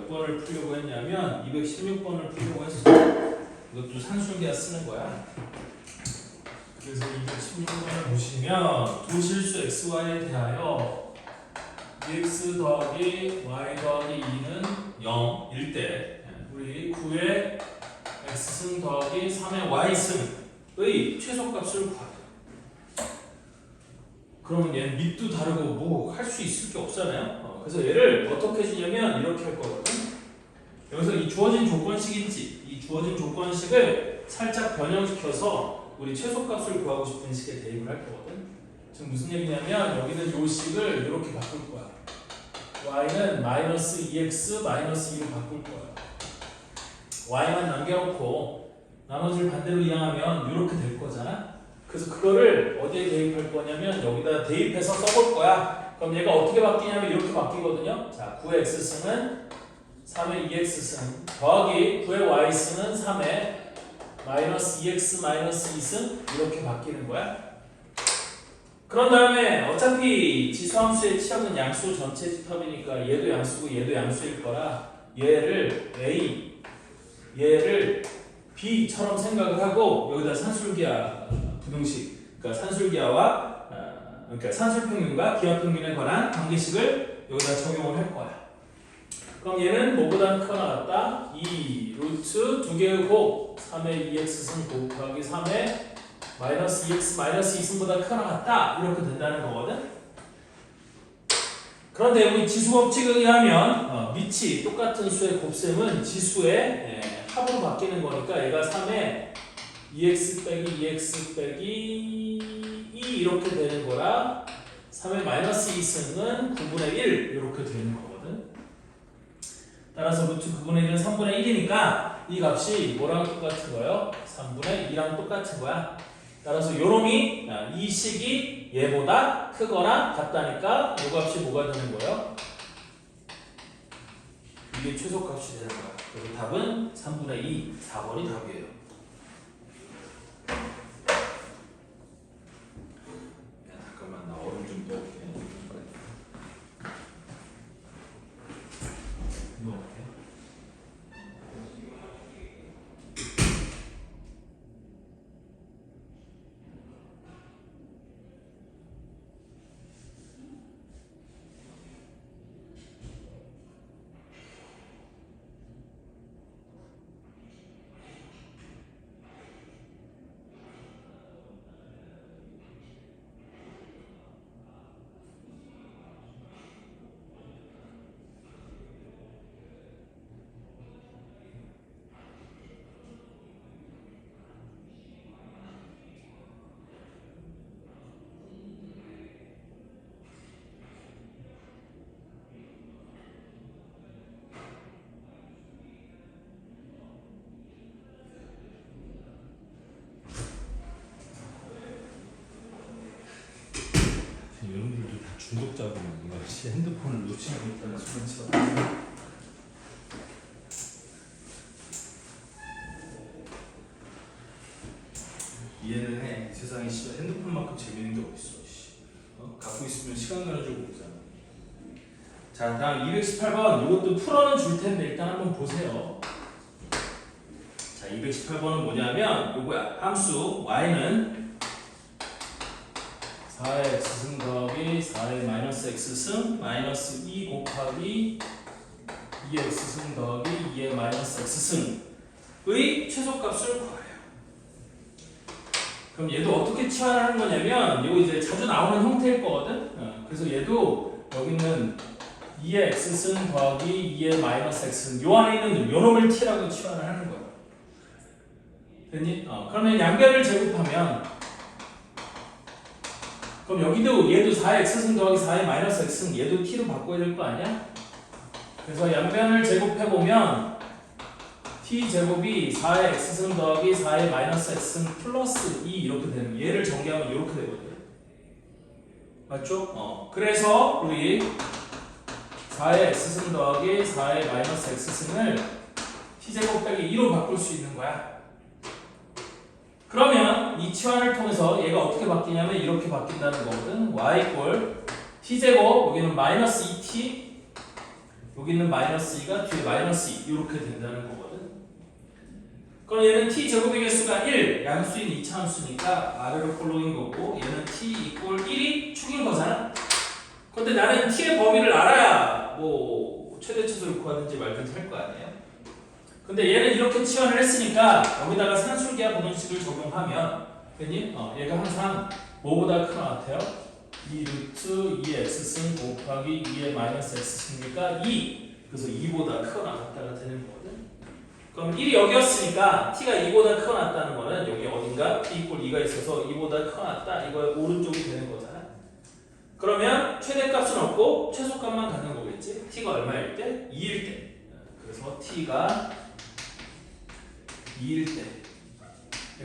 몇 번을 풀려고 했냐면 216번을 풀려고 했어. 이것도 산술기하 쓰는 거야. 그래서 216번을 보시면 두 실수 xy에 대하여 x 더하기 y 더하기 2는 0, 1대 우리 9의 x승 더하기 3의 y승의 최소값을 구하자. 그러면 얘는 밑도 다르고 뭐 할 수 있을 게 없잖아요. 그래서 얘를 어떻게 주냐면 이렇게 할 거거든. 여기서 이 주어진 조건식인지 이 주어진 조건식을 살짝 변형시켜서 우리 최소값을 구하고 싶은 식에 대입을 할 거거든. 지금 무슨 얘기냐면 여기는 요 식을 이렇게 바꿀 거야. y는 마이너스 2x 마이너스 2로 바꿀 거야. y만 남겨놓고 나머지를 반대로 이항하면 이렇게 될 거잖아. 그래서 그거를 어디에 대입할 거냐면 여기다 대입해서 써볼 거야. 그럼 얘가 어떻게 바뀌냐면 이렇게 바뀌거든요. 자, 9의 x승은 3의 2x승 더하기 9의 y승은 3의 마이너스 2x 마이너스 2승 이렇게 바뀌는 거야. 그런 다음에 어차피 지수함수의 치역은 양수 전체 집합이니까 얘도 양수고 얘도 양수일 거라 얘를 A, 얘를 B처럼 생각을 하고 여기다 산술기하 부등식, 그러니까 산술기하와 그러니까 산술평균과 기하평균에 관한 관계식을 여기다 적용을 할 거야. 그럼 얘는 뭐보다 크거나 같다? 2 루트 2개의 곱 3의 2x승 곱하기 3의 마이너스 2x 마이너스 2승보다 크거나 같다 이렇게 된다는 거거든. 그런데 우리 지수 법칙에 의하면 밑이 똑같은 수의 곱셈은 지수의 합으로 바뀌는 거니까 얘가 3의 2x 빼기 2x 빼기 2 이렇게 되는 거라 3의 마이너스 2승은 9분의 1 이렇게 되는 거거든. 따라서 루트 9분의 1은 3분의 1이니까 이 값이 뭐랑 똑같은 거예요? 3분의 2랑 똑같은 거야. 따라서 요놈이 이 식이 얘보다 크거나 같다니까 이 값이 뭐가 되는 거예요? 이게 최소값이 되는 거야. 그래서 답은 3분의 2, 4번이 답이에요. 잠깐만 나 얼음 좀 넣을게. 넣을게. 여러분들도 다 중독자분인가? 핸드폰을 놓치고 있다는 소리처럼. 이해는 해. 세상에 핸드폰만큼 재밌는 게 어딨어. 갖고 있으면 시간 가지고 보잖아. 자, 다음 218번. 이것도 풀어는 줄 텐데 일단 한번 보세요. 자, 218번은 뭐냐면 요거야. 함수 y는 4의 x승 더하기 4의 마이너스 x승 마이너스 2 곱하기 2x승 더하기 2의 마이너스 x승의 최소값을 구해요. 그럼 얘도 어떻게 치환하는 거냐면 이거 이제 자주 나오는 형태일 거거든. 그래서 얘도 여기 있는 2의 x승 더하기 2의 마이너스 x승 요 안에 있는 요 놈을 t라고 치환을 하는 거야. 됐니? 그러면 양변을 제곱하면 그럼 여기도 얘도 4의 x승 더하기 4의 마이너스 x승 얘도 t로 바꿔야 될 거 아니야? 그래서 양변을 제곱해보면 t제곱이 4의 x승 더하기 4의 마이너스 x승 플러스 2 이렇게 되는 거야. 얘를 전개하면 이렇게 되거든. 맞죠? 그래서 우리 4의 x승 더하기 4의 마이너스 x승을 t제곱 빼기 2로 바꿀 수 있는 거야. 그러면 이 치환을 통해서 얘가 어떻게 바뀌냐면 이렇게 바뀐다는 거거든. y 꼴 t제곱 여기는 마이너스 2t 여기 있는 마이너스 2가 뒤에 마이너스 2 이렇게 된다는 거거든. 그럼 얘는 t 제곱의 개수가 1, 양수인 2차 함수니까 아래로 폴로인 거고 얘는 t 이퀄 1이 축인 거잖아. 근데 나는 t의 범위를 알아야 뭐 최대 최소를 구하든지 말든지 할 거 아니에요. 근데 얘는 이렇게 치환을 했으니까 여기다가 산술기하 분원식을 적용하면 괜히 얘가 항상 뭐보다 큰 것 같아요? 2 루트 2x승 곱하기 2의 마이너스 x승이니까 2. 그래서 2보다 크거나 같다가 되는 거거든. 그럼 1이 여기였으니까 t가 2보다 크거나 같다는 거는 여기 어딘가 t 이퀄 2가 있어서 2보다 크거나 같다. 이거의 오른쪽이 되는 거잖아. 그러면 최대값은 없고 최소값만 갖는 거겠지. t가 얼마일 때? 2일 때. 그래서 t가 2일 때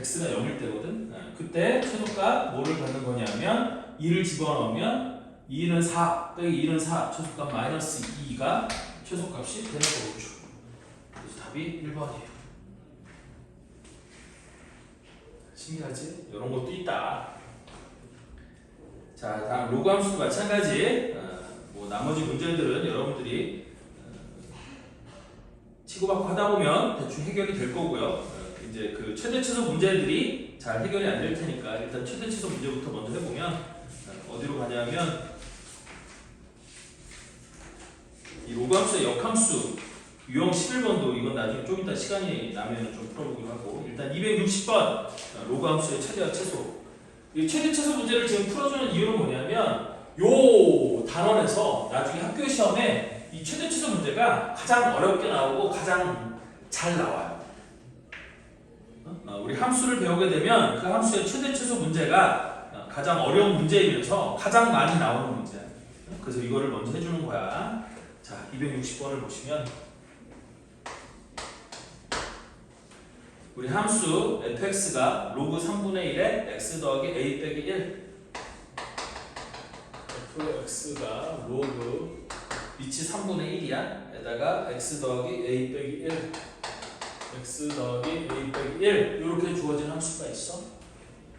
x가 0일 때거든. 그때 최소값 뭐를 갖는 거냐면 2를 집어넣으면 2는 4 빼기 2는 4 최소값 마이너스 2가 최소값이 되는 거죠. 그래서 답이 1번이에요. 신기하지? 이런 것도 있다. 자, 다음 로그 함수도 마찬가지. 뭐 나머지 문제들은 여러분들이 치고받고 하다 보면 대충 해결이 될 거고요. 이제 그 최대 최소 문제들이 잘 해결이 안 될 테니까 일단 최대 최소 문제부터 먼저 해보면 어디로 가냐면 이 로그 함수의 역함수 유형 11번도 이건 나중에 좀 이따 시간이 나면 좀 풀어보기로 하고 일단 260번 로그 함수의 최대와 최소. 이 최대 최소 문제를 지금 풀어주는 이유는 뭐냐면 요 단원에서 나중에 학교 시험에 이 최대 최소 문제가 가장 어렵게 나오고 가장 잘 나와요. 우리 함수를 배우게 되면 그 함수의 최대 최소 문제가 가장 어려운 문제이면서 가장 많이 나오는 문제야. 그래서 이거를 먼저 해주는 거야. 자, 260번을 보시면 우리 함수 fx가 로그 3분의 1에 x 더하기 a 빼기 1 fx가 로그 위치 3분의 1이야. 에다가 x 더하기 a 빼기 1 x 더하기 a 빼기 1 이렇게 주어진 함수가 있어.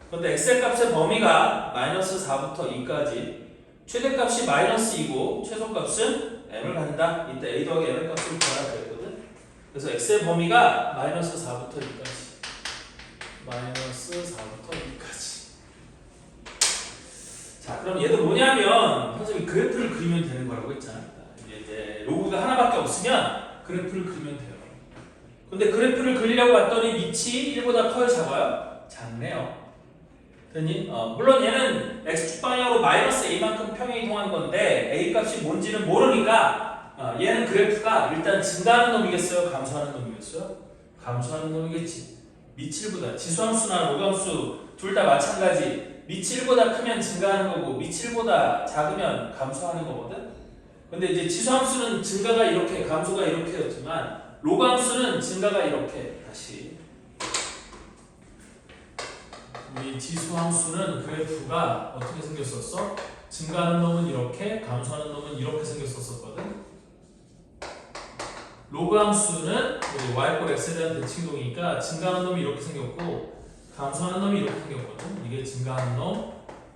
그런데 x의 값의 범위가 마이너스 4부터 2까지 최대값이 마이너스 2고 최소값은 m을 갖는다. 이때 a 더하기 m의 값을 구하라 그랬거든. 그래서 x의 범위가 마이너스 4부터 2까지 마이너스 4부터 2까지. 자, 그럼 얘도 뭐냐면 선생님이 그래프를 그리면 되는 거라고 했잖아. 이제 로그가 하나밖에 없으면 그래프를 그리면 돼요. 근데 그래프를 그리려고 봤더니 밑이 1보다 커요, 작아요? 작네요. 됐니? 물론 얘는 x축 방향으로 마이너스 a만큼 평행 이동한 건데 a 값이 뭔지는 모르니까 얘는 그래프가 일단 증가하는 놈이겠어요? 감소하는 놈이겠어요? 감소하는 놈이겠지. 밑이 1보다 지수함수나 로그함수 둘 다 마찬가지. 밑이 1보다 크면 증가하는 거고 밑이 1보다 작으면 감소하는 거거든. 근데 이제 지수함수는 증가가 이렇게 감소가 이렇게였지만 로그함수는 증가가 이렇게 다시 우리 지수함수는 그래프가 어떻게 생겼었어? 증가하는 놈은 이렇게 감소하는 놈은 이렇게 생겼었거든. 로그함수는 우리 y x에 대한 대칭동이니까 증가하는 놈이 이렇게 생겼고 감소하는 놈이 이렇게 생겼거든. 이게 증가하는 놈,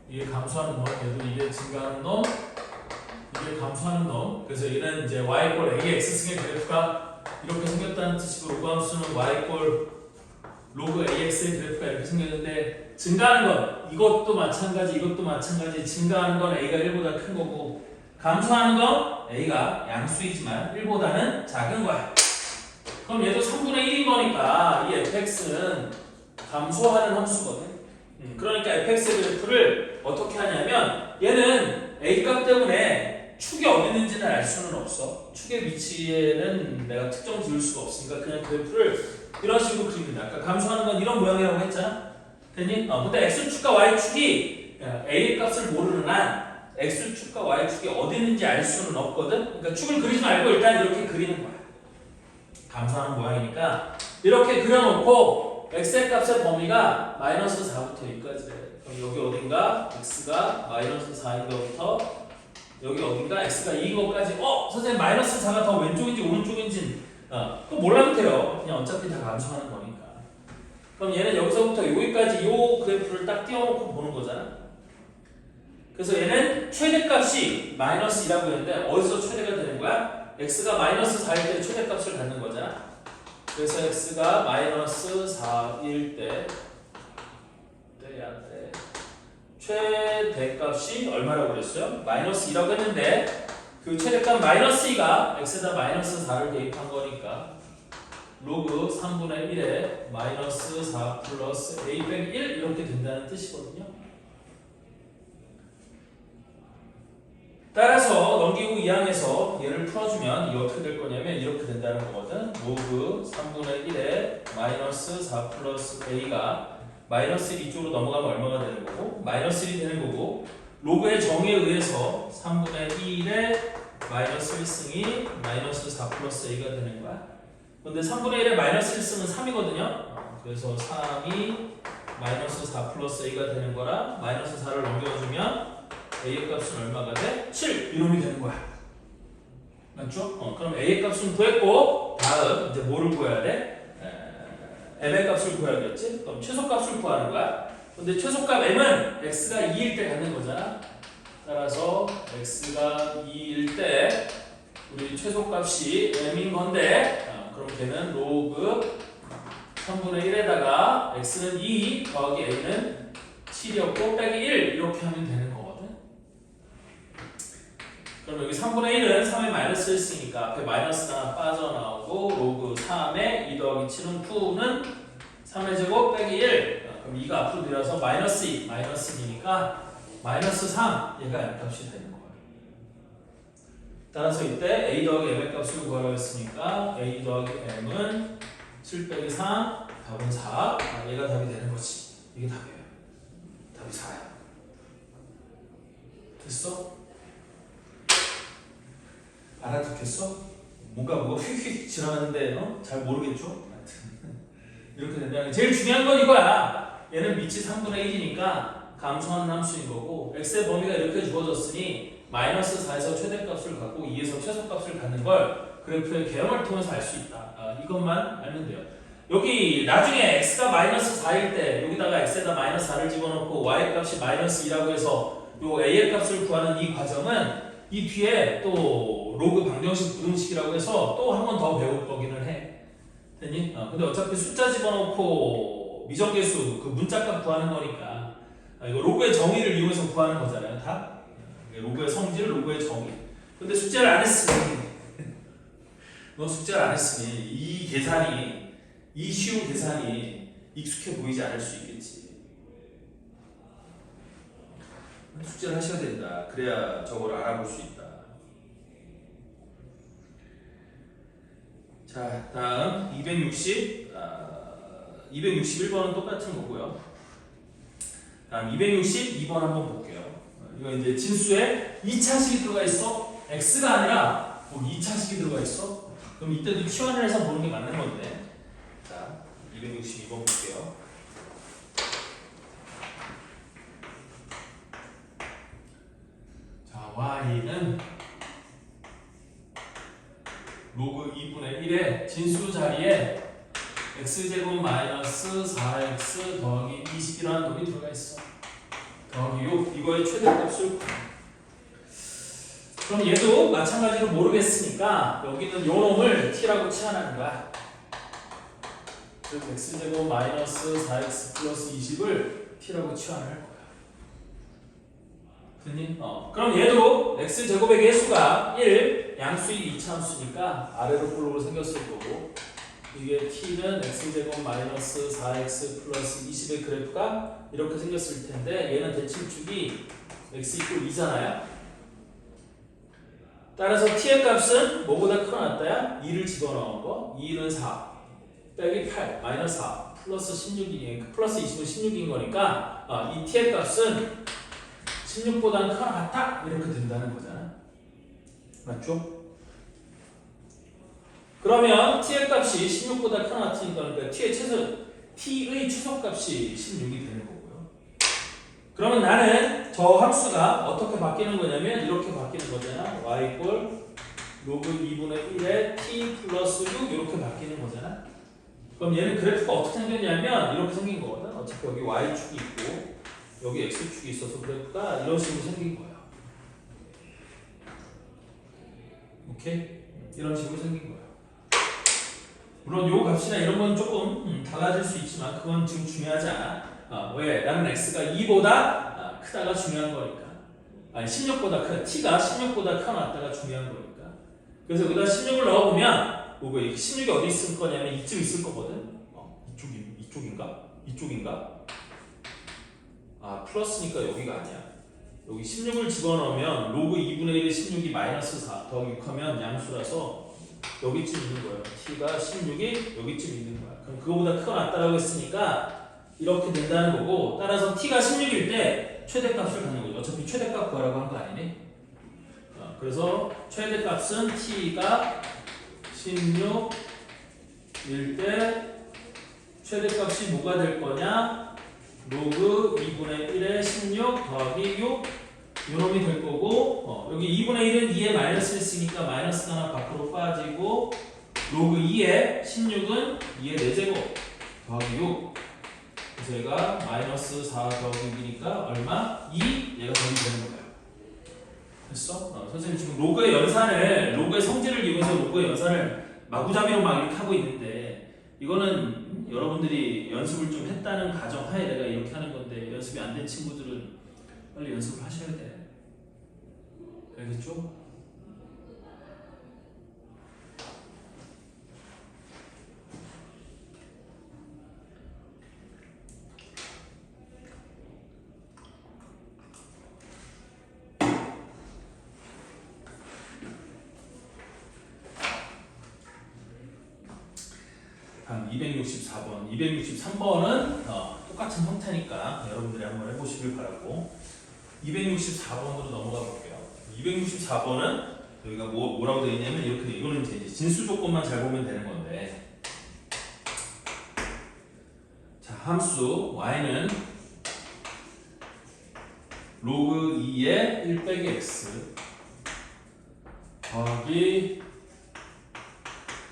이게 감소하는 놈, 얘도 이게 증가하는 놈, 이게 감소하는 놈. 그래서 얘는 이제 y ax승의 그래프가 이렇게 생겼다는 뜻이고 로그함수는 y 로그 ax의 그래프가 이렇게 생겼는데 증가하는 건 이것도 마찬가지 이것도 마찬가지. 증가하는 건 a가 1보다 큰 거고 감소하는 건 a가 양수이지만 1보다는 작은 거야. 그럼 얘도 3분의 1인 거니까 이 fx는 감소하는 함수거든. 그러니까 fx의 그래프를 어떻게 하냐면 얘는 a 값 때문에 축이 어디 있는지는 알 수는 없어. 축의 위치에는 내가 특정 지을 수가 없으니까 그냥 그래프를 이런 식으로 그리면 돼. 아까 감소하는 건 이런 모양이라고 했잖아. 됐니? 근데 x축과 y축이 a 값을 모르는 한 x축과 y축이 어디 있는지 알 수는 없거든. 그러니까 축을 그리지 말고 일단 이렇게 그리는 거야. 감소하는 모양이니까 이렇게 그려놓고 x의 값의 범위가 마이너스 4부터 2까지래. 그럼 여기 어딘가 x가 마이너스 4인 것부터 여기 어딘가 x가 2인 것까지 선생님 마이너스 4가 더 왼쪽인지 오른쪽인지 그거 몰라도 돼요. 그냥 어차피 다 감소하는 거니까. 그럼 얘는 여기서부터 여기까지 요 그래프를 딱 띄워놓고 보는 거잖아. 그래서 얘는 최대값이 마이너스 2라고 했는데 어디서 최대가 되는 거야? x가 마이너스 4일 때 최대값을 갖는 거잖아. 그래서 x가 마이너스 4일 때 최대값이 얼마라고 그랬어요? 마이너스 2라고 했는데 그 최대값 마이너스 2가 x에다 마이너스 4를 대입한 거니까 로그 3분의 1에 마이너스 4 플러스 a 빼기 1 이렇게 된다는 뜻이거든요. 따라서 넘기고 2항에서 얘를 풀어주면 이게 어떻게 될 거냐면 이렇게 된다는 거거든. 로그 3분의 1에 마이너스 4 플러스 a가 마이너스 1 이쪽으로 넘어가면 얼마가 되는 거고 마이너스 1이 되는 거고 로그의 정의에 의해서 3분의 1에 마이너스 1승이 마이너스 4 플러스 a가 되는 거야. 근데 3분의 1에 마이너스 1승은 3이거든요. 그래서 3이 마이너스 4 플러스 a가 되는 거라 마이너스 4를 넘겨주면 a의 값은 얼마가 돼? 7! 이놈이 되는 거야. 맞죠? 그럼 a의 값은 구했고 다음 이제 뭐를 구해야 돼? m의 값을 구해야겠지? 그럼 최소값을 구하는 거야. 근데 최소값 m은 x가 2일 때 갖는 거잖아. 따라서 x가 2일 때 우리 최소값이 m인 건데 그럼 걔는 로그 3분의 1에다가 x는 2 더하기 a는 7이었고 빼기 1 이렇게 하면 되는 거거든. 그럼 여기 3분의 1은 3에 마이너스 1쓰니까 앞에 마이너스가 빠져나오고 로그 3에 2 더하기 7은 9는 3의 제곱 빼기 1 그럼 2가 앞으로 내려서 마이너스 2 마이너스 2니까 마이너스 3 얘가 m값이 되는 거예요. 따라서 이때 a 더하기 m의 값을 구하라고 했으니까 a 더하기 m은 7 빼기 3 답은 4 얘가 답이 되는 거지. 이게 답이에요. 답이 4야. 됐어? 알아듣겠어? 뭔가 휙휙 지나가는데 잘 모르겠죠? 이렇게 된다는 제일 중요한 건 이거야. 얘는 밑이 3분의 1이니까 감소한 함수인 거고 x의 범위가 이렇게 주어졌으니 마이너스 4에서 최대값을 갖고 2에서 최소값을 갖는 걸 그래프의 개형을 통해서 알 수 있다. 이것만 알면 돼요. 여기 나중에 x가 마이너스 4일 때 여기다가 x에다 마이너스 4를 집어넣고 y 값이 마이너스 2라고 해서 요 a의 값을 구하는 이 과정은 이 뒤에 또 로그 방정식 부등식이라고 해서 또 한 번 더 배울 거기는 해. 됐니? 근데 어차피 숫자 집어넣고 미정계수 그 문자값 구하는 거니까 이거 로그의 정의를 이용해서 구하는 거잖아요. 다 로그의 성질, 로그의 정의. 근데 숙제를 안 했으니 너 숙제를 안 했으니 이 계산이 이 쉬운 계산이 익숙해 보이지 않을 수 있겠지. 숙제를 하셔야 된다. 그래야 저걸 알아볼 수 있다. 자, 다음 261번은 똑같은 거고요. 다음 262번 한번 볼게요. 이거 이제 진수에 2차식이 들어가 있어. x가 아니라 2차식이 들어가 있어. 그럼 이때도 치환을 해서 보는 게 맞는 건데. 자, 262번 볼게요. 자, y는 로그 2분의 1의 진수 자리에 x제곱 마이너스 4x 더하기 20이라는 놈이 들어가 있어. 더하기 6 이거의 최대값을 그럼 얘도 마찬가지로 모르겠으니까 여기는 요 놈을 t라고 치환하는 거야. 즉 x제곱 마이너스 4x 플러스 20을 t라고 치환을 할 거야. 됐니? 그럼 얘도 x제곱의 개수가 1 양수이 2차함수니까 아래로 볼록으로 생겼을 거고 이게 t는 x제곱 마이너스 4x 플러스 20의 그래프가 이렇게 생겼을 텐데 얘는 대칭축이 x 이퀄 2잖아요. 따라서 t의 값은 뭐보다 크거났다야? 2를 집어넣은 거 2는 4 빼기 8 마이너스 4 플러스 16이 플러스 20은 16인 거니까 이 t의 값은 16보다는 크거같다 이렇게 된다는 거잖아. 맞죠? 그러면 t의 값이 16보다 크거같으니까 그러니까 t의 최소값이 16이 되는 거고요. 그러면 나는 저 함수가 어떻게 바뀌는 거냐면 이렇게 바뀌는 거잖아. y 이퀄 로그 2분의 1에 t 플러스 6 이렇게 바뀌는 거잖아. 그럼 얘는 그래프가 어떻게 생겼냐면 이렇게 생긴 거거든. 어차피 여기 y축이 있고 여기 x축이 있어서 그래프가 이런 식으로 생긴 거예요. 오케이? 이런 식으로 생긴 거예요. 물론 요 값이나 이런 건 조금 달라질 수 있지만 그건 지금 중요하지 않아. 왜? 나는 x가 2보다 크다가 중요한 거니까. 아니 16보다 크다. t가 16보다 커놨다가 중요한 거니까. 그래서 여기다 16을 넣어보면 요거 16이 어디 있을 거냐면 이쯤 있을 거거든. 이쪽인가? 아 플러스니까 여기가 아니야. 여기 16을 집어넣으면 로그 2분의 1의 16이 마이너스 4 더하기 6하면 양수라서 여기쯤 있는 거예요. t가 16이 여기쯤 있는 거야. 그럼 그거보다 크거 낫다라고 했으니까 이렇게 된다는 거고, 따라서 t가 16일 때 최대값을 갖는 거죠. 어차피 최대값 구하라고 한 거 아니니? 그래서 최대값은 t가 16일 때 최대값이 뭐가 될 거냐? 로그 2분의 1의 16 더하기 6 요놈이 될 거고, 여기 2분의 1은 2에 마이너스 있으니까 마이너스가 하나 밖으로 빠지고, 로그 2에 16은 2의 4제곱 더하기 6. 그래서 얘가 마이너스 4 더하기 6이니까 얼마? 2? 얘가 더하기 되는 거예요. 됐어? 선생님 지금 로그의 성질을 이용해서 로그의 연산을 마구잡이로 막 이렇게 하고 있는데, 이거는 여러분들이 연습을 좀 했다는 가정하에 내가 이렇게 하는 건데, 연습이 안 된 친구들은 빨리 연습을 하셔야 돼. 알겠죠? 다음 264번. 263번은 똑같은 형태니까 여러분들이 한번 해보시길 바라고, 264번으로 넘어가 볼게요. 264번은 여기가 뭐라고 되어 있냐면 이렇게 돼. 이거는 이제 진수 조건만 잘 보면 되는 건데, 자 함수 y는 로그 2의 1 빼기 x 더하기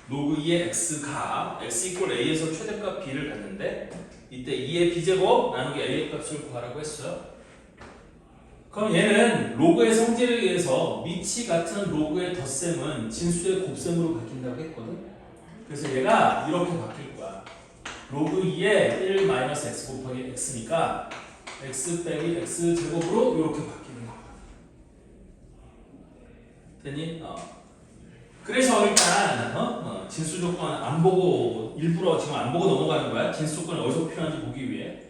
로그 2의 x가 x 이퀄 a에서 최대값 b를 갖는데, 이때 2의 b제곱 나누기 a의 값을 구하라고 했어요. 그럼 얘는 로그의 성질에 의해서 밑이 같은 로그의 덧셈은 진수의 곱셈으로 바뀐다고 했거든. 그래서 얘가 이렇게 바뀔 거야. 로그 2의 1 마이너스 x 곱하기 x니까 x 빼기 x 제곱으로 이렇게 바뀌는 거야. 됐니? 그래서 일단 진수 조건 안 보고, 일부러 지금 안 보고 넘어가는 거야. 진수 조건이 어디서 필요한지 보기 위해.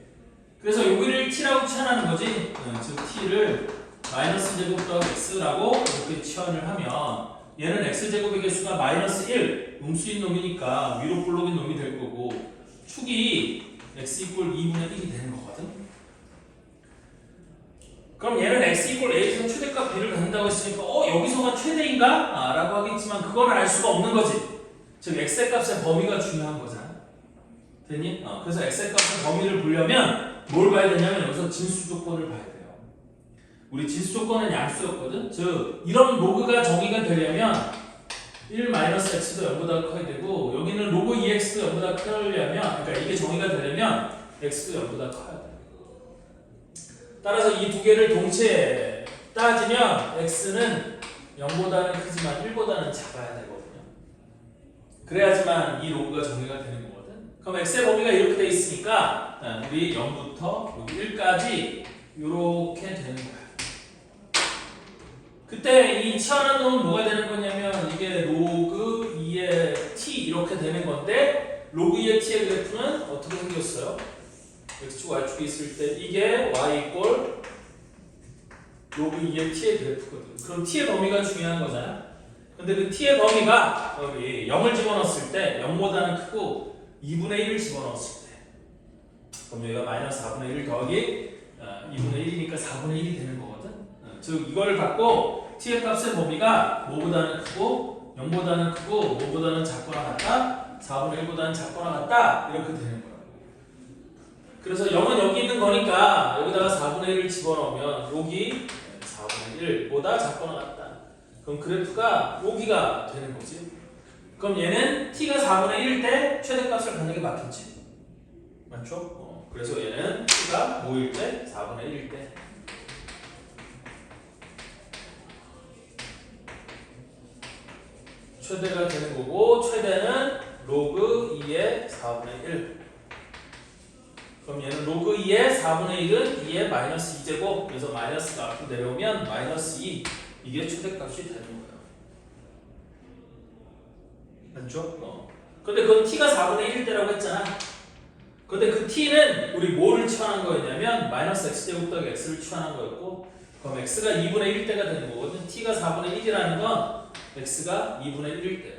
그래서 여기를 t라고 치환하는 거지. 즉 t를 마이너스 제곱 더하기 x라고 이렇게 치환을 하면 얘는 x제곱의 개수가 마이너스 1 음수인 놈이니까 위로 볼록인 놈이 될 거고, 축이 x 이퀄 2분의 1이 되는 거거든. 그럼 얘는 x 이퀄 a에서 최대값 b를 갖는다고 했으니까 여기서가 최대인가? 라고 하겠지만 그건 알 수가 없는 거지. 즉 x의 값의 범위가 중요한 거잖아. 됐니? 그래서 x의 값의 범위를 보려면 뭘 봐야 되냐면 여기서 진수 조건을 봐야 돼요. 우리 진수 조건은 양수였거든. 즉 이런 로그가 정의가 되려면 1-x도 0보다 커야 되고, 여기는 로그 2x도 0보다 크려면, 그러니까 이게 정의가 되려면 x도 0보다 커야 돼. 따라서 이 두 개를 동시에 따지면 x는 0보다는 크지만 1보다는 작아야 되거든요. 그래야지만 이 로그가 정의가 되는 거거든. 그럼 x의 범위가 이렇게 돼 있으니까 우리 0부터 여기 1까지 이렇게 되는 거야. 그때 이 치환한 놈은 뭐가 되는 거냐면 이게 로그 2의 t 이렇게 되는 건데, 로그 2의 t의 그래프는 어떻게 생겼어요? x축 y축이 있을 때 이게 y 이꼴 로그 2의 t의 그래프거든. 그럼 t의 범위가 중요한 거잖아. 근데 그 t의 범위가 여기 0을 집어넣었을 때 0보다는 크고 2분의 1을 집어넣었을 때, 그럼 여기가 마이너스 4분의 1 더하기 2분의 1이니까 4분의 1이 되는 거거든. 즉 이거를 갖고 t의 값의 범위가 뭐보다는 크고 0보다는 크고 뭐보다는 작거나 같다, 4분의 1보다는 작거나 같다, 이렇게 되는 거야. 그래서 0은 여기 있는 거니까 여기다가 4분의 1을 집어넣으면 여기 4분의 1보다 작거나 같다. 그럼 그래프가 여기가 되는 거지. 그럼 얘는 t가 4분의 1 때 최대값을 갖는 게 맞겠지. 맞죠? 그래서 얘는 t가 뭐일 때? 4분의 1일 때. 최대가 되는 거고 최대는 로그 2의 4분의 1. 그럼 얘는 로그 2의 4분의 1은 2의 마이너스 2제곱. 그래서 마이너스가 앞으로 내려오면 마이너스 2. 이게 최대값이 되는 거예요. 맞죠? 근데 그건 t가 4분의 1일 때라고 했잖아. 근데 그 t는 우리 뭐를 치환한 거였냐면 마이너스 x제곱 더하기 x를 치환한 거였고, 그럼 x가 2분의 1일 때가 되는 거거든. t가 4분의 1이라는 건 x가 2분의 1일 때예요.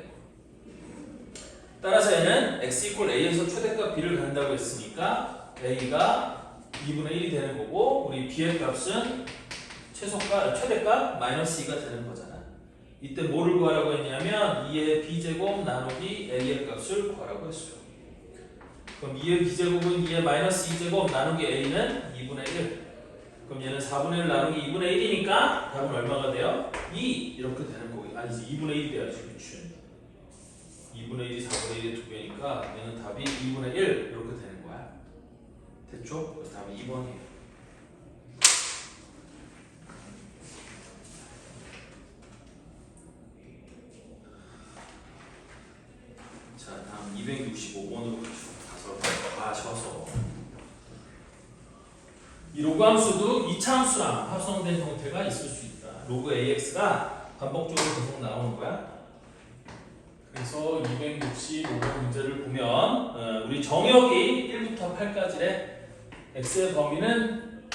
따라서 얘는 x 이퀄 a에서 최대값 b를 갖는다고 했으니까 a가 2분의 1이 되는 거고, 우리 b의 값은 최대값 마이너스 2가 되는 거잖아. 이때 뭐를 구하라고 했냐면 2의 b제곱 나누기 a의 값을 구하라고 했어요. 그럼 2의 b제곱은 2의 마이너스 2제곱 나누기 a는 2분의 1. 그럼 얘는 4분의 1 나누기 2분의 1이니까 답은 얼마가 돼요? 2 이렇게 되는 거예요. 아니지, 2분의 1이 돼야지. 그치? 2분의 1이 4분의 1의 2배니까 얘는 답이 2분의 1 이렇게 되는 거야. 됐죠? 그래서 답이 2번이에요. 자, 다음 265번으로 가셔서 이 로그 함수도 이차함수랑 합성된 형태가 있을 수 있다. 로그 AX가 반복적으로 계속 나오는 거야. 그래서 265번 문제를 보면 우리 정역이 1부터 8까지래. X의 범위는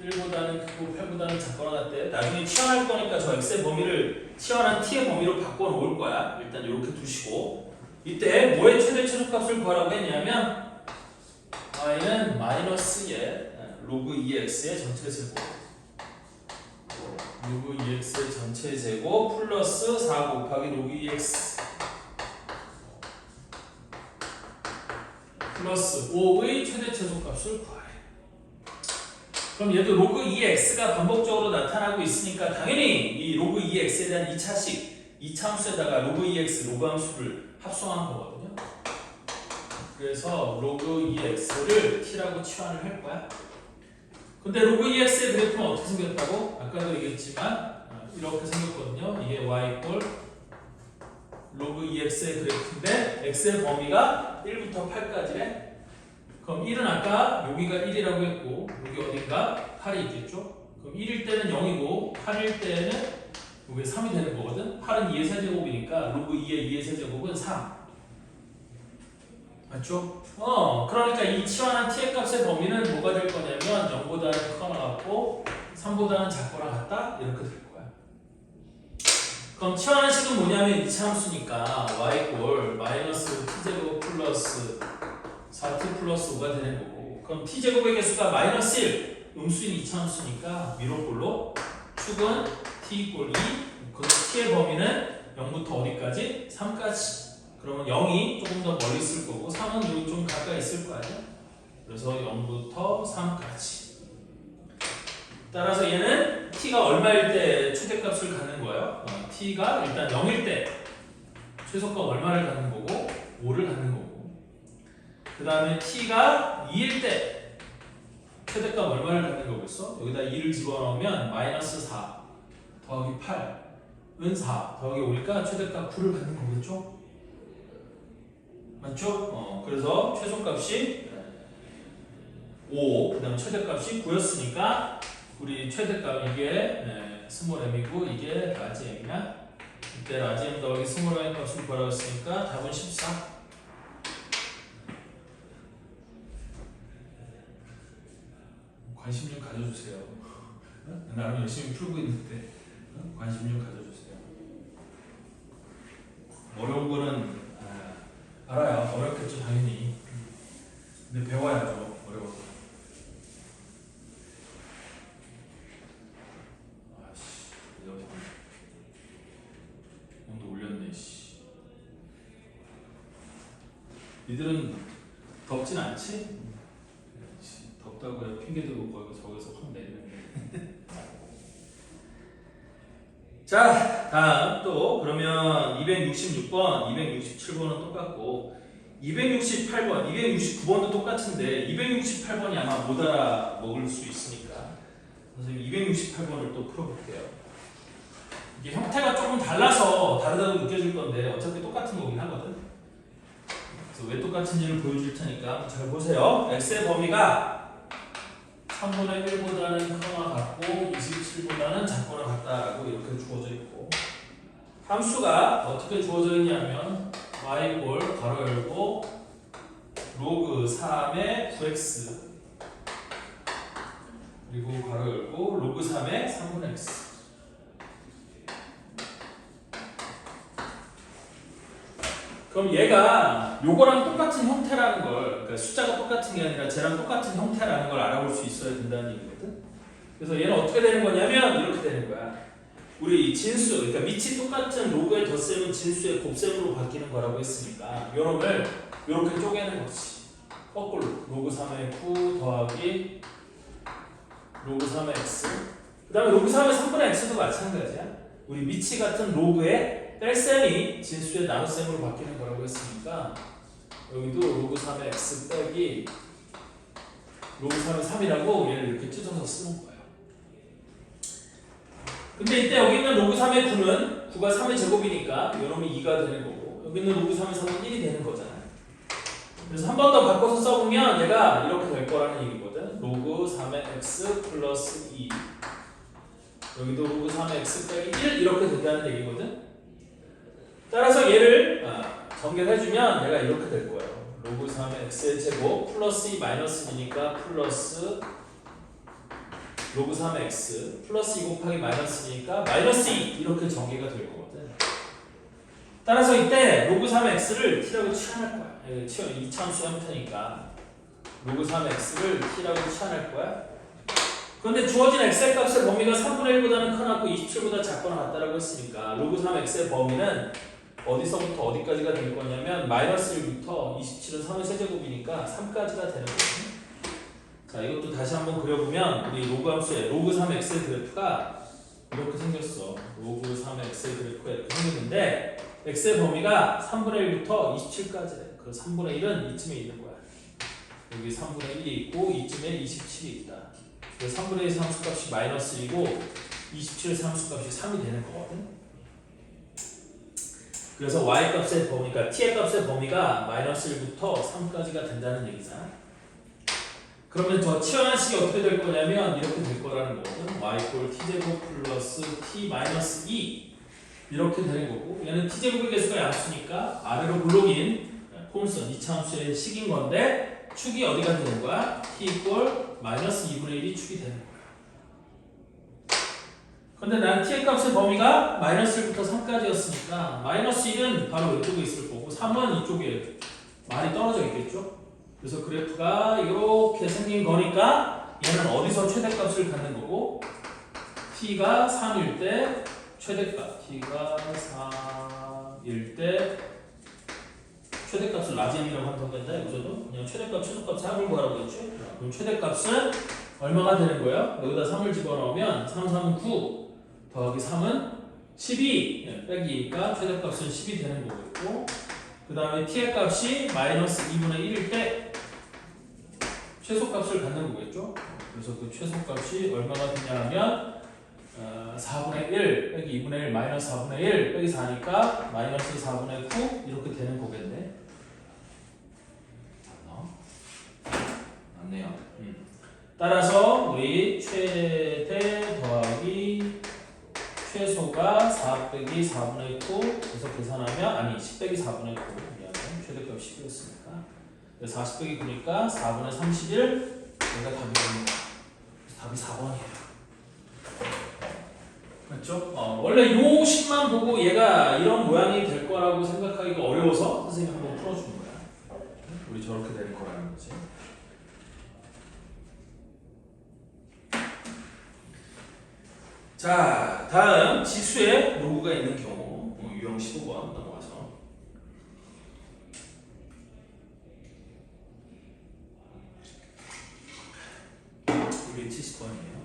1보다는 크고 8보다는 작거나 같대. 나중에 치환할 거니까 저 X의 범위를 치환한 T의 범위로 바꿔 놓을 거야. 일단 이렇게 두시고, 이때 뭐의 최대 최소값을 구하라고 했냐면 y는 마이너스의 로그 2x의 전체 제곱, 로그 2x의 전체 제곱 플러스 4 곱하기 로그 2x 플러스 5의 최대 최소값을 구하래. 그럼 얘도 로그 2x가 반복적으로 나타나고 있으니까 당연히 이 로그 2x에 대한 2차식, 2차함수에다가 로그 2x 로그 함수를 합성한 거거든요. 그래서 로그 2x를 t라고 치환을 할 거야. 근데 로그 2x의 그래프는 어떻게 생겼다고? 아까도 얘기했지만 이렇게 생겼거든요. 이게 y 이퀄 로그 2x의 그래프인데 x의 범위가 1부터 8까지래. 그럼 1은 아까 여기가 1이라고 했고 여기 어딘가 8이 있겠죠? 그럼 1일 때는 0이고 8일 때는 여기 3이 되는 거거든. 8은 2의 세제곱이니까 로그 2의 2의 세제곱은 3. 맞죠? 그러니까 이 치환한 t의 값의 범위는 뭐가 될 거냐면 0보다는 크거나 같고 3보다는 작거나 같다? 이렇게 될 거야. 그럼 치환한 식은 뭐냐면 이차함수니까 y 이퀄 마이너스 t제곱 플러스 4t 플러스 5가 되는 거고, 그럼 t제곱의 개수가 마이너스 1, 음수인 이차함수니까 위로꼴로 축은 t 이퀄 2, 그럼 t의 범위는 0부터 어디까지? 3까지. 그러면 0이 조금 더 멀리 있을 거고 3은 여기 좀 가까이 있을 거 아니야? 그래서 0부터 3까지. 따라서 얘는 t가 얼마일 때 최대값을 갖는 거예요? t가 일단 0일 때 최소값 얼마를 갖는 거고 5를 갖는 거고, 그 다음에 t가 2일 때 최대값 얼마를 갖는 거겠어? 여기다 2를 집어넣으면 마이너스 4 더하기 8은 4 더하기 5니까 최대값 9를 갖는 거겠죠? 맞죠? 그래서 최소값이 5, 그 다음 최대값이 9였으니까 우리 최대값 이게 스몰 m이고 이게 라지 m이야. 이때 라지 m 더하기 스몰 m 값을 구하라고 했으니까 답은 14. 관심 좀 가져주세요. 나름 열심히 풀고 있는데 관심 좀 가져주세요. 어려운 거는 알아요. 어렵겠죠, 당연히. 근데 배워야죠, 어려워서. 아씨, 온도 올렸네, 씨. 니들은 덥진 않지? 덥다고 핑계 대고 거기 저기서 확 내리는데. 자, 다음 또 그러면 266번, 267번은 똑같고 268번, 269번도 똑같은데 268번이 아마 못 알아먹을 수 있으니까 선생님 268번을 또 풀어볼게요. 이게 형태가 조금 달라서 다르다고 느껴질 그래서 왜 똑같은지를 보여줄 테니까 잘 보세요. x의 범위가 3분의 1보다는 크거나 같고 27보다는 작거나 같다라고 이렇게 주어져 있고, 함수가 어떻게 주어져 있냐면 y 꼴 가로 열고 로그 3의 9x 그리고 가로 열고 로그 3의 3분의 x. 그럼 얘가 요거랑 똑같은 형태라는 걸, 그러니까 숫자가 똑같은 게 아니라 쟤랑 똑같은 형태라는 걸 알아볼 수 있어야 된다는 얘기거든. 그래서 얘는 어떻게 되는 거냐면 이렇게 되는 거야. 우리 진수, 그러니까 밑이 똑같은 로그의 덧셈은 진수의 곱셈으로 바뀌는 거라고 했으니까 요놈을 이렇게 쪼개는 거지. 거꾸로 로그 3의 9 더하기 로그 3의 x. 그 다음에 로그 3의 3분의 x도 마찬가지야. 우리 밑이 같은 로그의 뺄셈이 진수의 나눗셈으로 바뀌는 거라고 했으니까 여기도 로그 3의 x 빼기 로그 3의 3이라고 얘를 이렇게 찢어서 쓰는 거예요. 근데 이때 여기 있는 로그 3의 9는 9가 3의 제곱이니까 이놈이 2가 되는 거고, 여기 있는 로그 3의 3은 1이 되는 거잖아요. 그래서 한 번 더 바꿔서 써보면 얘가 이렇게 될 거라는 얘기거든. 로그 3의 x 플러스 2, 여기도 로그 3의 x 빼기 1 이렇게 된다는 얘기거든. 따라서 얘를 전개해주면 얘가 이렇게 될 거예요. 로그 3의 x의 제곱 플러스 2 마이너스 2니까 플러스 로그 3의 x 플러스 2 곱하기 마이너스 2니까 마이너스 2 이렇게 전개가 될 거거든. 따라서 이때 로그 3의 x를 t라고 치환할 거야. 이차함수 형태니까 로그 3의 x를 t라고 치환할 거야. 그런데 주어진 x의 값의 범위가 3분의 1보다는 커놨고 27보다 작거나 같다라고 했으니까 로그 3x의 범위는 어디서부터 어디까지가 될 거냐면 마이너스 1부터 27은 3의 세제곱이니까 3까지가 되는 거거든요. 자, 이것도 다시 한번 그려보면 우리 로그 함수의 로그 3x의 그래프가 이렇게 생겼어. 로그 3x의 그래프가 이렇게 생겼는데 x의 범위가 3분의 1부터 27까지래. 그 3분의 1은 이쯤에 있는 거야. 여기 3분의 1이 있고 이쯤에 27이 있다. 그래서 3분의 1 상수값이 마이너스 1이고 27 상수값이 3이 되는 거거든. 그래서 y값의 범위가, t의 값의 범위가 마이너스 1부터 3까지가 된다는 얘기잖아. 그러면 저 치환식이 어떻게 될 거냐면 이렇게 될 거라는 거거든. y 꼴 t제곱 플러스 t 마이너스 2 이렇게 되는 거고, 얘는 t제곱의 개수가 양수니까 아래로 블록인 폼선 이차함수의 식인 건데 축이 어디가 되는 거야? t 이꼴 마이너스 2분의 1이 축이 되는 거야. 근데 난 t의 값의 범위가 마이너스 1부터 3까지였으니까 마이너스 1은 바로 왼쪽에 있을 거고 3은 이쪽에 많이 떨어져 있겠죠? 그래서 그래프가 이렇게 생긴 거니까 얘는 어디서 최대값을 갖는 거고, t가 3일 때 최대값, t가 3일 때 최대값을 라지안이라고 한다고 했나? 여기서도 그냥 최대값, 최소값 3을 구하라고 했죠? 그럼 최대값은 얼마가 되는 거예요? 여기다 3을 집어넣으면 3, 3은 9 더하기 3은 12 빼기니까 최대값은 10이 되는 거겠고, 그 다음에 t의 값이 마이너스 2분의 1일 때 최소값을 갖는 거겠죠? 그래서 그 최소값이 얼마가 되냐 하면 4분의 1 빼기 2분의 1 마이너스 4분의 1 빼기 4니까 마이너스 4분의 9 이렇게 되는 거겠네. 맞네요. 따라서 우리 최대 더하기 최소가 4 빼기 4분의 9 그래서 계산하면, 아니 10 빼기 4분의 9 미안해, 최대값 10이었으니까 40 빼기 9니까 4분의 31 여기가 답이 됩니다. 답이 4번이에요. 맞죠? 원래 요 식만 보고 얘가 이런 모양이 될 거라고 생각하기가 어려워서 선생님이 한번 풀어주는 거야. 우리 저렇게 될 거라는 거지. 자, 다음 지수에 로그가 있는 경우 유형 15번 넘어가서 이게 70번이에요.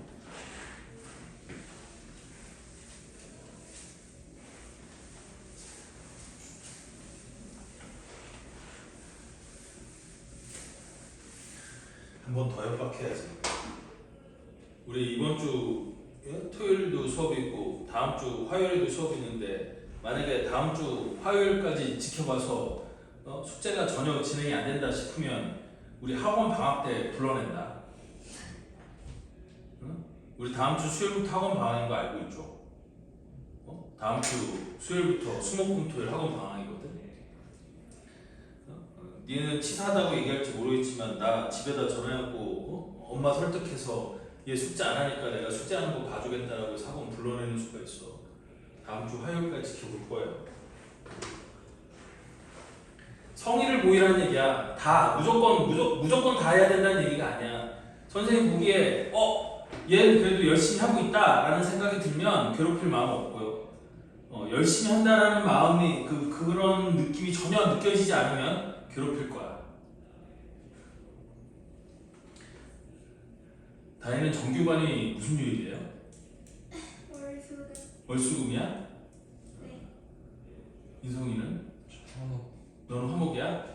한 번 더 협박해야지. 우리 이번 주 토요일도 수업이 있고 다음 주 화요일에도 수업이 있는데, 만약에 다음 주 화요일까지 지켜봐서 숙제가 전혀 진행이 안 된다 싶으면 우리 학원 방학 때 불러낸다. 우리 다음 주 수요일부터 학원 방학인 거 알고 있죠? 다음 주 수요일부터 수목금토일 학원 방학이거든. 니는 치사하다고 얘기할지 모르겠지만 나 집에다 전화해갖고 엄마 설득해서 얘 숙제 안 하니까 내가 숙제하는 거 봐주겠다라고 해서 학원 불러내는 수가 있어. 다음 주 화요일까지 지켜볼 거예요. 성의를 보이라는 얘기야. 다 무조건 다 해야 된다는 얘기가 아니야. 선생님 보기에 얘는 그래도 열심히 하고 있다라는 생각이 들면 괴롭힐 마음 없고요. 열심히 한다라는 마음이 그런 느낌이 전혀 느껴지지 않으면 괴롭힐 거야. 다혜는 정규반이 무슨 요일이에요? 월수금. 월수금이야? 네. 인성이는? 화목. 너는 화목이야?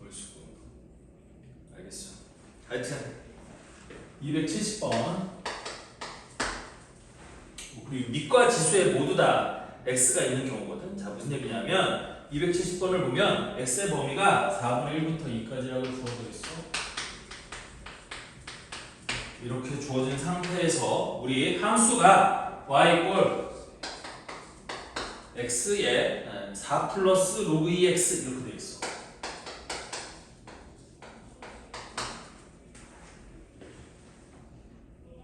월수금. 알겠어. 하여튼 270번. 그리고 밑과 지수에 모두 다 x가 있는 경우거든. 자, 무슨 얘기냐면 270번을 보면 x의 범위가 4분의 1부터 2까지라고 주어져 있어. 이렇게 주어진 상태에서 우리 함수가 y 꼴 x에 4 플러스 로그 2x 이렇게 돼 있어.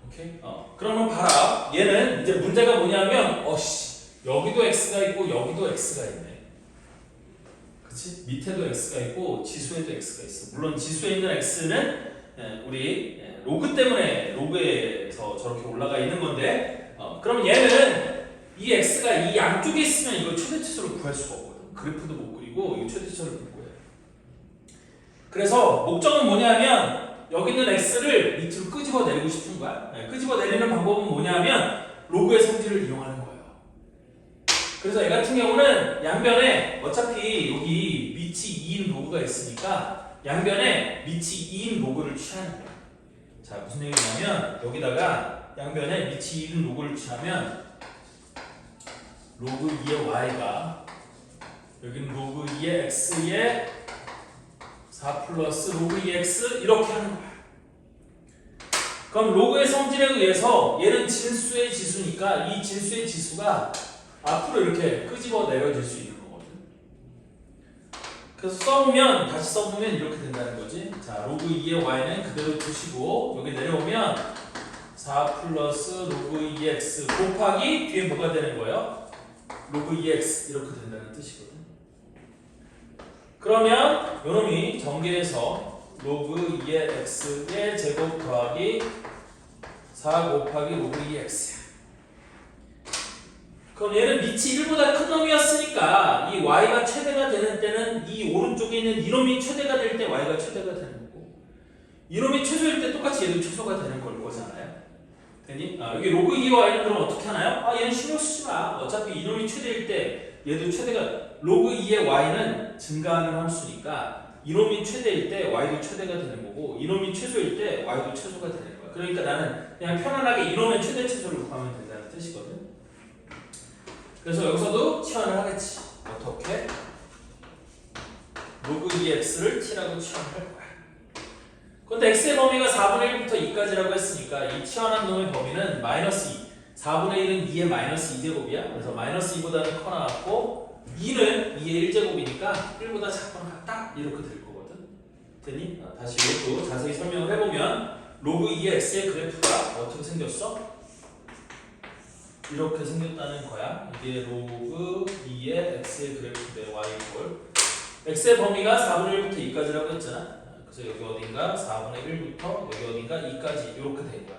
오케이? 그러면 봐라. 얘는 이제 문제가 뭐냐면 여기도 x가 있고 여기도 x가 있네. 그치? 밑에도 x가 있고 지수에도 x가 있어. 물론 지수에 있는 x는 우리 로그 때문에 로그에서 저렇게 올라가 있는 건데 그러면 얘는 이 x가 이 양쪽에 있으면 이걸 최대치수를 구할 수가 없거든. 그래프도 못 그리고 이 최대치수를 못 구해. 그래서 목적은 뭐냐면 여기 있는 x를 밑으로 끄집어 내리고 싶은 거야. 끄집어 내리는 방법은 뭐냐면 로그의 성질을 이용하는 거예요. 그래서 얘 같은 경우는 양변에 어차피 여기 밑이 2인 로그가 있으니까 양변에 밑이 2인 로그를 취하는 거야. 자, 무슨 얘기냐면 여기다가 양변에 밑이 2인 로그를 취하면 로그 2의 y가 여기는 로그 2의 x에 4 플러스 로그 2x 이렇게 하는 거야. 그럼 로그의 성질에 의해서 얘는 진수의 지수니까 이 진수의 지수가 앞으로 이렇게 끄집어 내려질 수 있는 거거든. 그래서 다시 써보면 이렇게 된다는 거지. 자, 로그 2의 y는 그대로 두시고 여기 내려오면 4 플러스 로그 2x 곱하기 뒤에 뭐가 되는 거예요? 로그 2x 이렇게 된다는 뜻이거든. 그러면 요놈이 전개해서 로그 2의 x의 제곱 더하기 4 곱하기 로그 2x야. 그럼 얘는 밑이 1보다 큰 놈이었으니까 이 y가 최대가 되는 때는 이 오른쪽에 있는 이놈이 최대가 될 때 y가 최대가 되는 거고 이놈이 최소일 때 똑같이 얘도 최소가 되는 거잖아요. 되니? 여기 로그 2의 y는 그럼 어떻게 하나요? 얘는 신경 쓰지 마. 어차피 이놈이 최대일 때 얘도 최대가 로그 2의 y는 증가하는 함수니까 이놈이 최대일 때 y도 최대가 되는 거고 이놈이 최소일 때 y도 최소가 되는 거야. 그러니까 나는 그냥 편안하게 이놈의 최대 최소를 구하면 된다는 뜻이거든. 그래서 여기서도 치환을 하겠지. 어떻게? 로그 2x를 t라고 치환을 할 거야. 근데 x의 범위가 4분의 1부터 2까지라고 했으니까 이 치환한 놈의 범위는 마이너스 2. 4분의 1은 2의 마이너스 2제곱이야. 그래서 마이너스 2보다는 커 나왔고 2는 2의 1제곱이니까 1보다 작거나 같다. 이렇게 될 거거든. 되니? 다시 이것도 자세히 설명을 해보면 로그 2의 x의 그래프가 어떻게 생겼어? 이렇게 생겼다는 거야. 이게 로그 2의 x의 그래프인데 y 꼴 x의 범위가 4분의 1부터 2까지라고 했잖아. 그래서 여기 어딘가 4분의 1부터 여기 어딘가 2까지 이렇게 된 거야.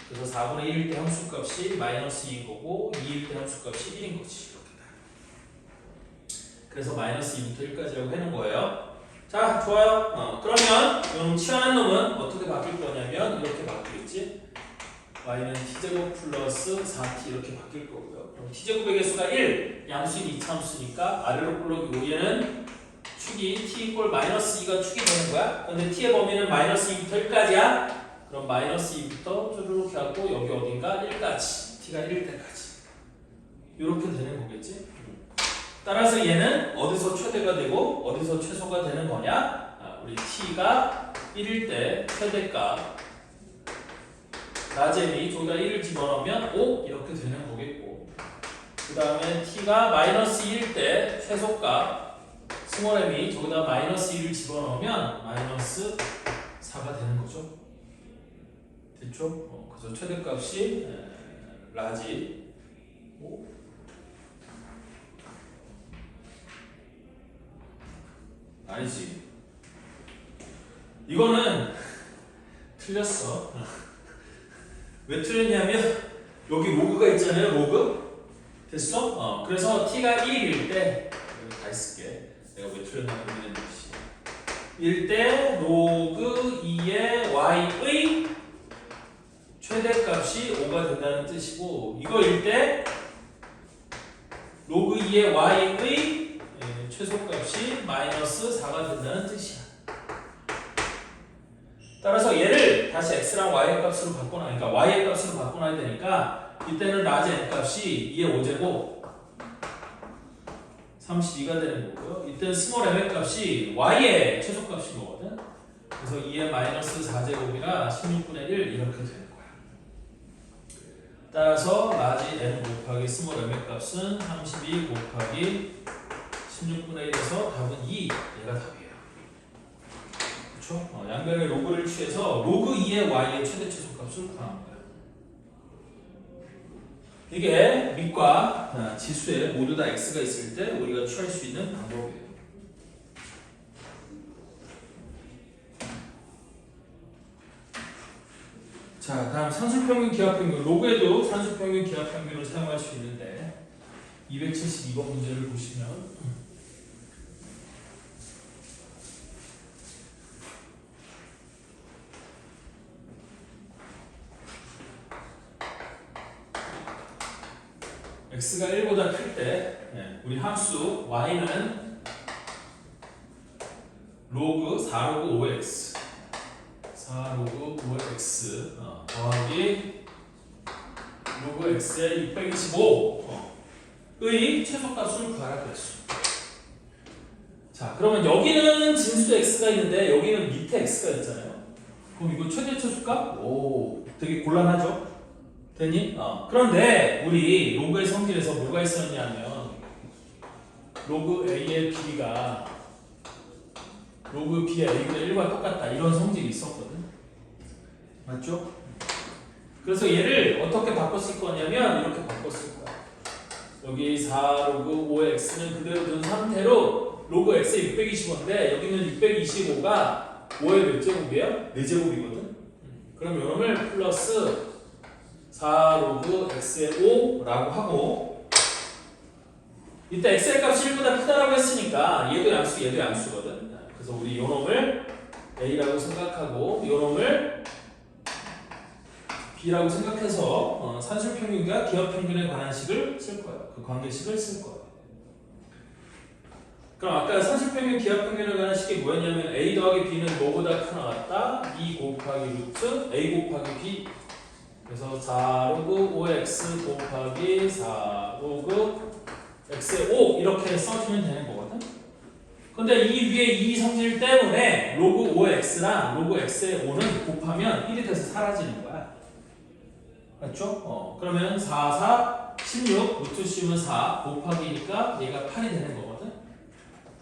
그래서 4분의 1일 때 함수값이 마이너스 2인 거고 2일 때 함수값이 1인 거지. 이렇게 다. 그래서 마이너스 2부터 1까지라고 해놓은 거예요. 자, 좋아요. 그러면 이 치환한 놈은 어떻게 바뀔 거냐면 이렇게 바뀌겠지. y는 t제곱 플러스 4t 이렇게 바뀔 거고요. 그럼 t제곱의 개수가 1, 양수인 이차함수니까 아래로 굴러기 얘는 축이 t 이꼴 마이너스 2가 축이 되는 거야. 근데 t의 범위는 마이너스 2부터 1까지야. 그럼 마이너스 2부터 쭈르륵 해갖고 여기 어딘가 1까지 t가 1일 때까지 이렇게 되는 거겠지. 따라서 얘는 어디서 최대가 되고 어디서 최소가 되는 거냐? 우리 t가 1일 때 최대값 낮음이 저기다 1을 집어넣으면 5 이렇게 되는 거겠고, 그 다음에 t가 마이너스 1일 때 최소값 스몰 m이 저기다 마이너스 1을 집어넣으면 마이너스 4가 되는 거죠. 됐죠? 그래서 최대값이 라지 5. 아니지. 이거는 틀렸어. 왜 틀렸냐면 여기 로그가 있잖아요. 로그. 됐어? 그래서 t가 1일 때 여기 다 쓸게. 내가 왜 틀렸나 모르겠는지. 1 때 로그 2의 y의 최대값이 5가 된다는 뜻이고, 이거 1 때 로그 2의 y의 최소값이 마이너스 4가 된다는 뜻이야. 따라서 얘를 다시 x랑 y의 값으로 바꿔놔. 그러니까 y의 값으로 바꿔놔야 되니까 이때는 라지 n 값이 2의 5제곱 32가 되는 거고요. 이때는 스몰 m의 값이 y의 최소값인 거거든. 그래서 2의 마이너스 4제곱이라 16분의 1 이렇게 되는 거야. 따라서 라지 n 곱하기 스몰 m의 값은 32 곱하기 16분의 1에서 답은 2. 얘가 답이에요. 그렇죠? 양변의 로그를 취해서 로그 2의 y의 최대 최소값을 구하는 거예요. 이게 밑과 지수에 모두 다 x가 있을 때 우리가 취할 수 있는 방법이에요. 자, 다음 산술평균 기하평균. 로그에도 산술평균 기하평균을 사용할 수 있는데 272번 문제를 보시면 x가 1보다 클 때 우리 함수 y는 로그 4로그 5x 4로그 5x 더하기 로그 x의 625의 최소값을 구하라 그랬어. 자, 그러면 여기는 진수 x가 있는데 여기는 밑에 x가 있잖아요. 그럼 이거 최대 최소값? 오, 되게 곤란하죠? 됐니? 그런데 우리 로그의 성질에서 뭐가 있었냐면 로그 a의 b가 로그 b의 a보다 1과 똑같다 이런 성질이 있었거든. 맞죠? 그래서 얘를 어떻게 바꿨을 거냐면 이렇게 바꿨을 거야. 여기 4로그 5x는 그대로 둔 상태로 로그 x의 625인데 여기는 625가 5의 몇 제곱이에요? 4제곱이거든. 그럼 요놈을 플러스 4로그 x의 5라고 하고, 이때 x의 값이 1보다 크다라고 했으니까 얘도 양수 얘도 양수거든. 그래서 우리 요놈을 a라고 생각하고 요놈을 b라고 생각해서 산술평균과 기하평균에 관한 식을 쓸 거예요. 그 관계식을 쓸 거예요. 그럼 아까 산술평균 기하평균에 관한 식이 뭐였냐면 a 더하기 b는 뭐보다 크나 같다 2 곱하기 루트 a 곱하기 b. 그래서 4로그 5x 곱하기 4로그 x의 5 이렇게 써주면 되는 거거든. 근데 이 위에 이 성질 때문에 로그 5x랑 로그 x의 5는 곱하면 1이 돼서 사라지는 거야. 맞죠? 그러면 4, 4, 16 루트 씌우면 4 곱하기니까 얘가 8이 되는 거거든.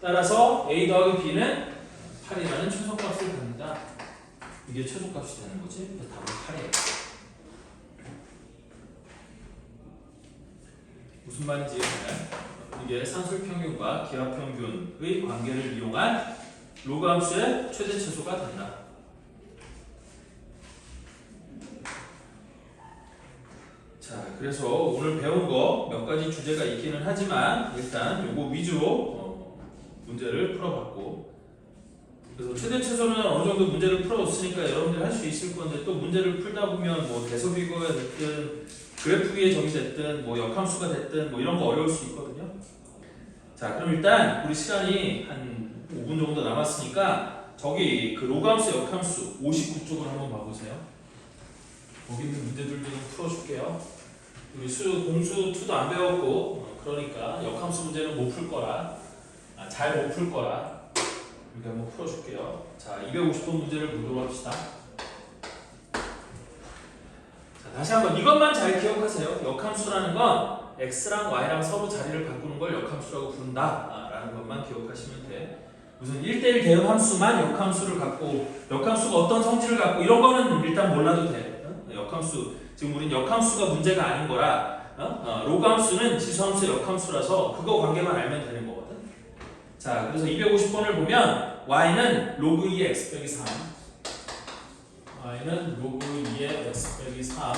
따라서 a 더하기 b는 8이라는 최소값을 갖는다. 이게 최소값이 되는 거지. 그래서 답은 8이에요. 무슨 말인지 이게 산술평균과 기하평균의 관계를 이용한 로그 함수의 최대 최소가 된다. 자, 그래서 오늘 배운 거 몇 가지 주제가 있기는 하지만 일단 요거 위주로 문제를 풀어봤고, 그래서 최대 최소는 어느 정도 문제를 풀어줬으니까 여러분들 할 수 있을 건데, 또 문제를 풀다 보면 뭐 대소비거가 됐든 그래프 위의 점이 됐든 뭐 역함수가 됐든 뭐 이런 거 어려울 수 있거든요. 자, 그럼 일단 우리 시간이 한 5분 정도 남았으니까 저기 그 로그함수 역함수 59쪽을 한번 봐보세요. 거기 있는 문제들도 좀 풀어줄게요. 우리 공수 2도 안 배웠고 그러니까 역함수 문제는 못 풀 거라 잘 못 풀 거라 이렇게 한번 풀어줄게요. 자 250번 문제를 보도록 합시다. 자 다시 한번 이것만 잘 기억하세요. 역함수라는 건 x랑 y랑 서로 자리를 바꾸는 걸 역함수라고 부른다 라는 것만 기억하시면 돼. 무슨 1대1 대응 함수만 역함수를 갖고 역함수가 어떤 성질을 갖고 이런 거는 일단 몰라도 돼. 역함수 지금 우린 역함수가 문제가 아닌 거라 로그 함수는 지수함수의 역함수라서 그거 관계만 알면 되는 거거든. 자 그래서 250번을 보면 y는 로그 2의 x 빼기 3 y는 로그 2의 x 빼기 3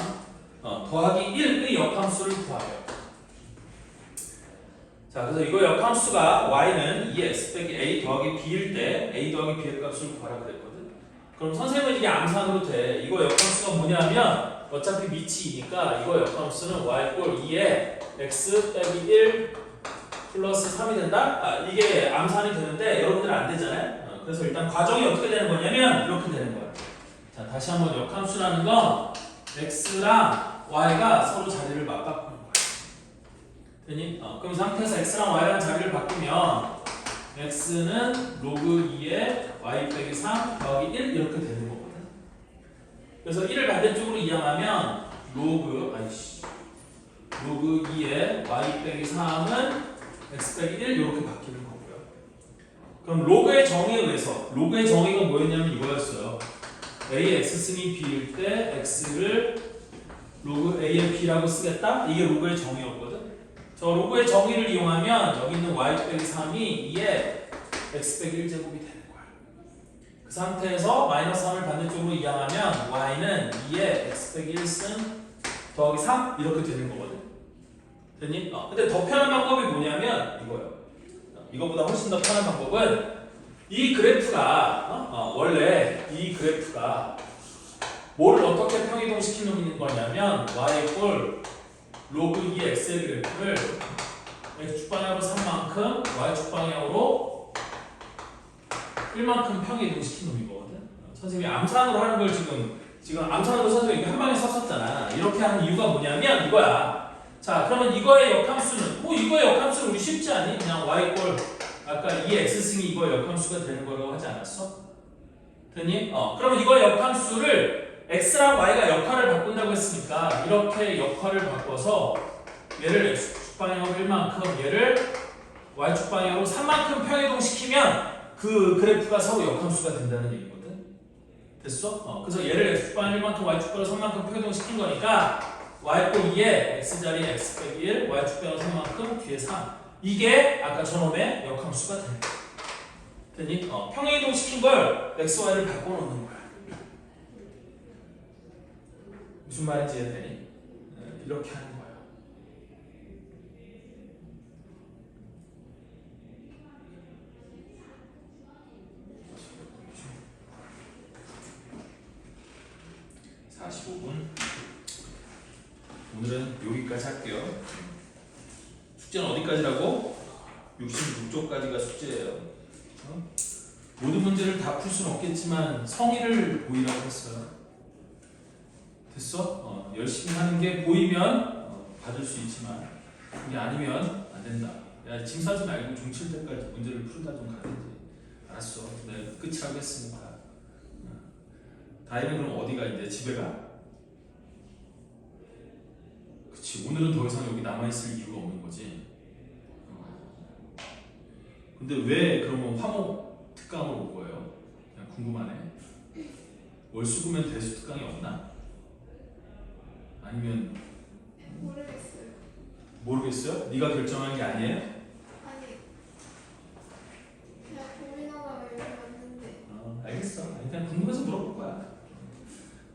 더하기 1의 역함수를 구하래요. 자 그래서 이거 역함수가 y는 2x 빼기 a 더하기 b일 때 a 더하기 b의 값을 구하라 그랬거든. 그럼 선생님은 이게 암산으로 돼. 이거 역함수가 뭐냐면 어차피 미치니까 이거 역함수는 y 꼴 2에 x 빼기 1 플러스 3이 된다? 이게 암산이 되는데 여러분들은 안 되잖아요. 그래서 일단 과정이 어떻게 되는 거냐면 이렇게 되는 거야. 자 다시 한번 역함수라는 건 x랑 y가 서로 자리를 맞바꾸는 거야. 되니? 그럼 이 상태에서 x랑 y랑 자리를 바꾸면 x는 로그 2에 y 빼기 3 더하기 1 이렇게 되는 거거든. 그래서 1을 반대쪽으로 이항하면 로그 2에 y 빼기 3은 x 빼기 1 이렇게 바뀌는 거고요. 그럼 로그의 정의에 의해서 로그의 정의가 뭐였냐면 이거였어요. a의 x승이 b일 때 x를 로그 a의 b라고 쓰겠다? 이게 로그의 정의였거든. 저 로그의 정의를 이용하면 여기 있는 y 빼기 3이 2에 x 빼기 1제곱이 되는 거야. 그 상태에서 마이너스 3을 반대쪽으로 이항하면 y는 2에 x 빼기 1승 더하기 3 이렇게 되는 거거든. 됐니? 근데 더 편한 방법이 뭐냐면 이거예요. 이거보다 훨씬 더 편한 방법은 이 그래프가 원래 이 그래프가 뭐를 어떻게 평이동시키는 거냐면 y 꼴 로그 2 x의 그래프를 x축방향으로 3만큼 y축방향으로 1만큼 평이동시키는 놈이거든. 선생님이 암산으로 하는 걸 지금 암산으로 선생님이 한 방에 썼었잖아. 이렇게 하는 이유가 뭐냐면 이거야. 자 그러면 이거의 역함수는 이거의 역함수는 우리 쉽지 않니? 그냥 y 꼴 아까 2x승이 이거의 역함수가 되는 거라고 하지 않았어? 됐니? 그러면 이거의 역함수를 x랑 y가 역할을 바꾼다고 했으니까 이렇게 역할을 바꿔서 얘를 x축방향으로 1만큼 얘를 y축방향으로 3만큼 평이동시키면 그 그래프가 서로 역함수가 된다는 얘기거든. 됐어? 그래서 얘를 x축방향 1만큼 y축방향으로 3만큼 평이동시킨 거니까 y꼴 2에 x자리에 x 빼기 1 y축방향 3만큼 뒤에 3 이게 아까 저놈의 역함수가 되는 거야. 됐니? 평행이동시킨 걸 x, y를 바꿔놓는 거야. 무슨 말인지 이해되니? 이렇게 하는 거야. 오늘은 여기까지 할게요. 숙제는 어디까지라고? 66쪽까지가 숙제예요. 모든 문제를 다 풀 수는 없겠지만 성의를 보이라고 했어요. 됐어? 열심히 하는 게 보이면 받을 수 있지만 그게 아니면 안 된다. 야, 짐 싸지 말고 중 7때까지 문제를 풀다 좀 가든지. 알았어. 네, 끝이라고 했으니까. 다이는 그럼 어디가 이제 집에 가? 그치, 오늘은 더 이상 여기 남아있을 이유가 없는 거지. 근데 왜 그러면 화목 특강을 올 거예요? 그냥 궁금하네. 월수금엔 대수 특강이 없나? 아니면 모르겠어요. 모르겠어요? 네가 결정한 게 아니에요? 아니 그냥 고민하다가 여기 왔는데. 알겠어. 아니, 그냥 궁금해서 물어볼 거야.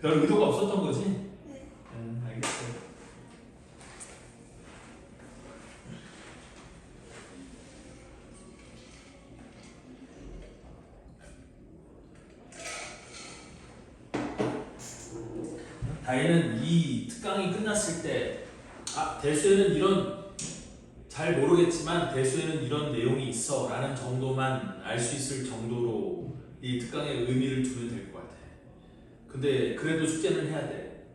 별 의도가 없었던 거지? 네. 알겠어. 다혜는 이 특강이 끝났을 때 대수에는 이런 잘 모르겠지만 대수에는 이런 내용이 있어 라는 정도만 알 수 있을 정도로 이 특강의 의미를 두면 될 것 같아. 근데 그래도 숙제는 해야 돼.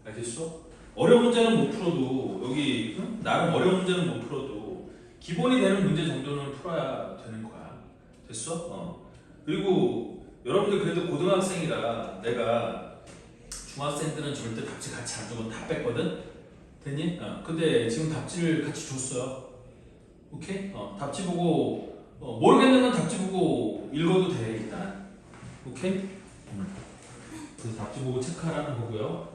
알겠어? 어려운 문제는 못 풀어도 여기 응? 나름 어려운 문제는 못 풀어도 기본이 되는 문제 정도는 풀어야 되는 거야. 됐어? 그리고 여러분들 그래도 고등학생이라 내가 중학생들은 절대 답지 같이 안 주고 다 뺐거든? 됐니? 근데 지금 답지를 같이 줬어요. 오케이? 답지 보고 모르겠는 건 답지 보고 읽어도 돼 일단. 오케이? 그래서 답지 보고 체크하라는 거고요.